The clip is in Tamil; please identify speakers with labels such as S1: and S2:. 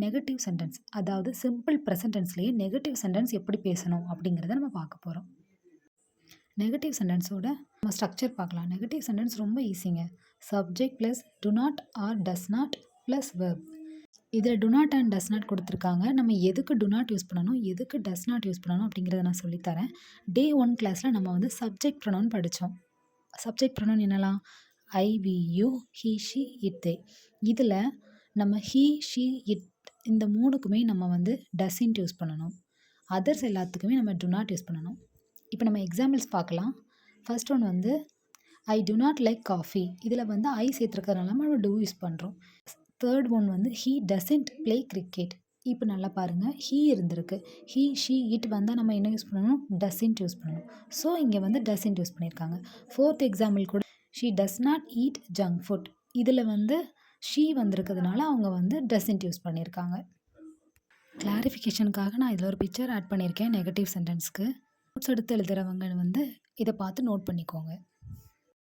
S1: நெகட்டிவ் சென்டென்ஸ் அதாவது சிம்பிள் ப்ரெசன்ட் டென்ஸ்லேயே நெகட்டிவ் சென்டென்ஸ் எப்படி பேசணும் அப்படிங்கிறத நம்ம பார்க்க போகிறோம். நெகட்டிவ் சென்டென்ஸோட நம்ம ஸ்ட்ரக்சர் பார்க்கலாம். நெகட்டிவ் சென்டென்ஸ் ரொம்ப ஈஸிங்க. Subject plus do not or does not plus verb. இதில் do not and does not கொடுத்துருக்காங்க. நம்ம எதுக்கு டு நாட் யூஸ் பண்ணணும், எதுக்கு டஸ் நாட் யூஸ் பண்ணணும் அப்படிங்கிறத நான் சொல்லித்தரேன். டே 1 கிளாஸில் நம்ம வந்து சப்ஜெக்ட் ப்ரொனவுன் படித்தோம். சப்ஜெக்ட் ப்ரொனவுன் என்னலாம்? I, we, you, he, she, it, they. இதில் நம்ம ஹீ, ஷி, இட் இந்த 3க்குமே நம்ம வந்து டஸ்ன்ட் யூஸ் பண்ணணும். அதர்ஸ் எல்லாத்துக்குமே நம்ம டு நாட் யூஸ் பண்ணணும். இப்போ நம்ம எக்ஸாம்பிள்ஸ் பார்க்கலாம். ஃபர்ஸ்ட் ஒன் வந்து ஐ டு நாட் லைக் காஃபி. இதில் வந்து ஐ சேர்த்துருக்கறதுனால நம்ம டூ யூஸ் பண்ணுறோம். தேர்ட் ஒன் வந்து ஹீ டசன்ட் ப்ளே கிரிக்கெட். இப்போ நல்லா பாருங்கள், ஹீ இருந்திருக்கு. ஹீ, ஷி, இட் வந்தால் நம்ம என்ன யூஸ் பண்ணணும்? டசன்ட் யூஸ் பண்ணணும். ஸோ இங்கே வந்து டசன்ட் யூஸ் பண்ணியிருக்காங்க. ஃபோர்த் எக்ஸாம்பிள் கூட she does not eat junk food. இதில் வந்து ஷீ வந்திருக்கிறதுனால அவங்க வந்து டசன்ட் யூஸ் பண்ணியிருக்காங்க. கிளாரிஃபிகேஷனுக்காக நான் இதில் ஒரு பிக்சர் ஆட் பண்ணியிருக்கேன் நெகட்டிவ் சென்டென்ஸ்க்கு. நோட்ஸ் எடுத்து எழுதுகிறவங்க வந்து இதை பார்த்து நோட் பண்ணிக்கோங்க.